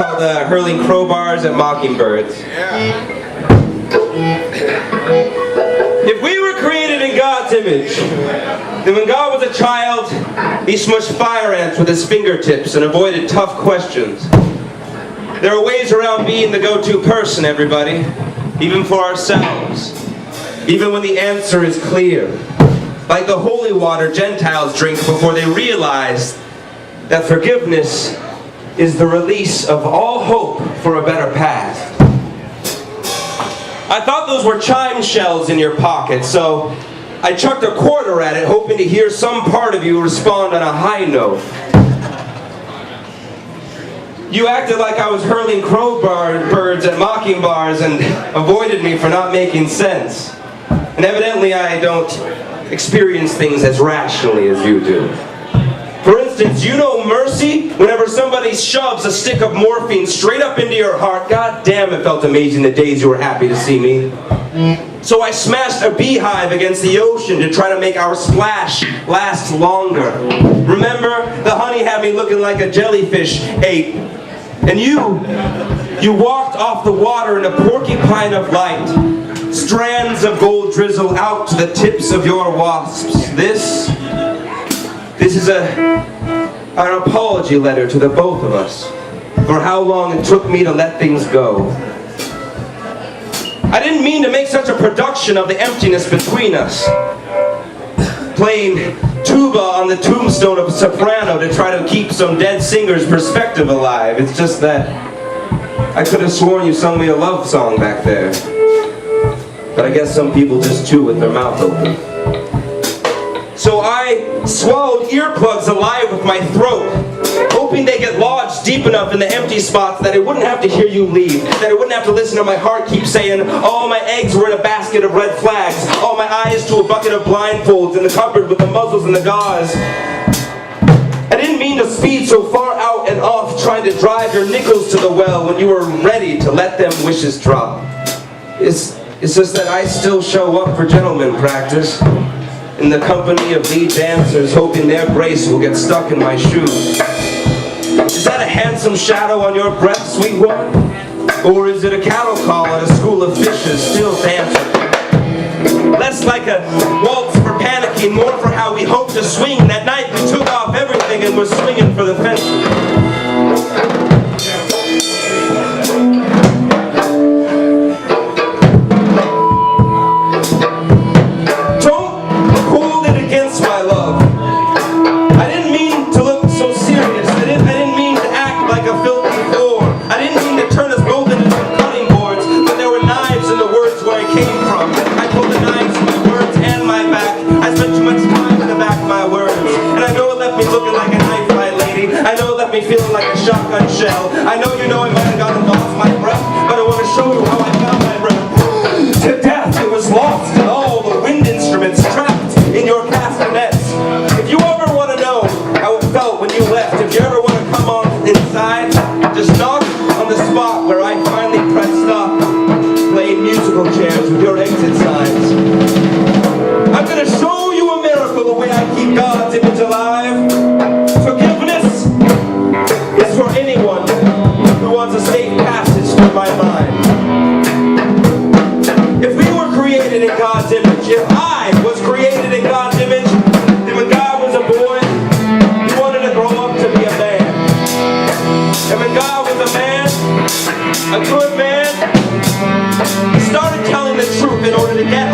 called Hurling Crowbars at Mockingbirds. If we were created in God's image, then when God was a child, he smushed fire ants with his fingertips and avoided tough questions. There are ways around being the go-to person, everybody, even for ourselves, even when the answer is clear. Like the holy water Gentiles drink before they realize that forgiveness is the release of all hope for a better past. I thought those were chime shells in your pocket, so I chucked a quarter at it, hoping to hear some part of you respond on a high note. You acted like I was hurling crowbars at mockingbars and avoided me for not making sense. And evidently I don't experience things as rationally as you do. For instance, you know mercy whenever somebody shoves a stick of morphine straight up into your heart. God damn, it felt amazing the days you were happy to see me. So I smashed a beehive against the ocean to try to make our splash last longer. Remember, the honey had me looking like a jellyfish ape. And you walked off the water in a porcupine of light. Strands of gold drizzle out to the tips of your wasps. This is an apology letter to the both of us for how long it took me to let things go. I didn't mean to make such a production of the emptiness between us, playing tuba on the tombstone of a soprano to try to keep some dead singer's perspective alive. It's just that I could have sworn you sung me a love song back there. But I guess some people just chew with their mouth open. So I swallowed earplugs alive with my throat, hoping they get lodged deep enough in the empty spots that I wouldn't have to hear you leave, that I wouldn't have to listen to my heart keep saying, all my eggs were in a basket of red flags, all my eyes to a bucket of blindfolds in the cupboard with the muzzles and the gauze. I didn't mean to speed so far out and off, trying to drive your nickels to the well when you were ready to let them wishes drop. It's just that I still show up for gentleman practice in the company of lead dancers, hoping their grace will get stuck in my shoes. Is that a handsome shadow on your breath, sweet one? Or is it a cattle call at a school of fishes still dancing? Less like a waltz for panicking, more for how we hoped to swing. That night we took off everything and were swinging for the fences. Feeling like a shotgun shell. I know you know I might have gotten lost my breath, but I want to show you how I found my breath. To death, it was lost in all the wind instruments trapped in your castanets. If you ever want to know how it felt when you left, if you ever want to come on inside, just knock on the spot where I finally pressed stop, playing musical chairs with your exit signs. I'm going to show you a miracle the way I keep God's image alive. Forgiveness is for anyone who wants a safe passage through my mind. If we were created in God's image, if I was created in God's image, then when God was a boy, he wanted to grow up to be a man. And when God was a man, a good man, he started telling the truth in order to get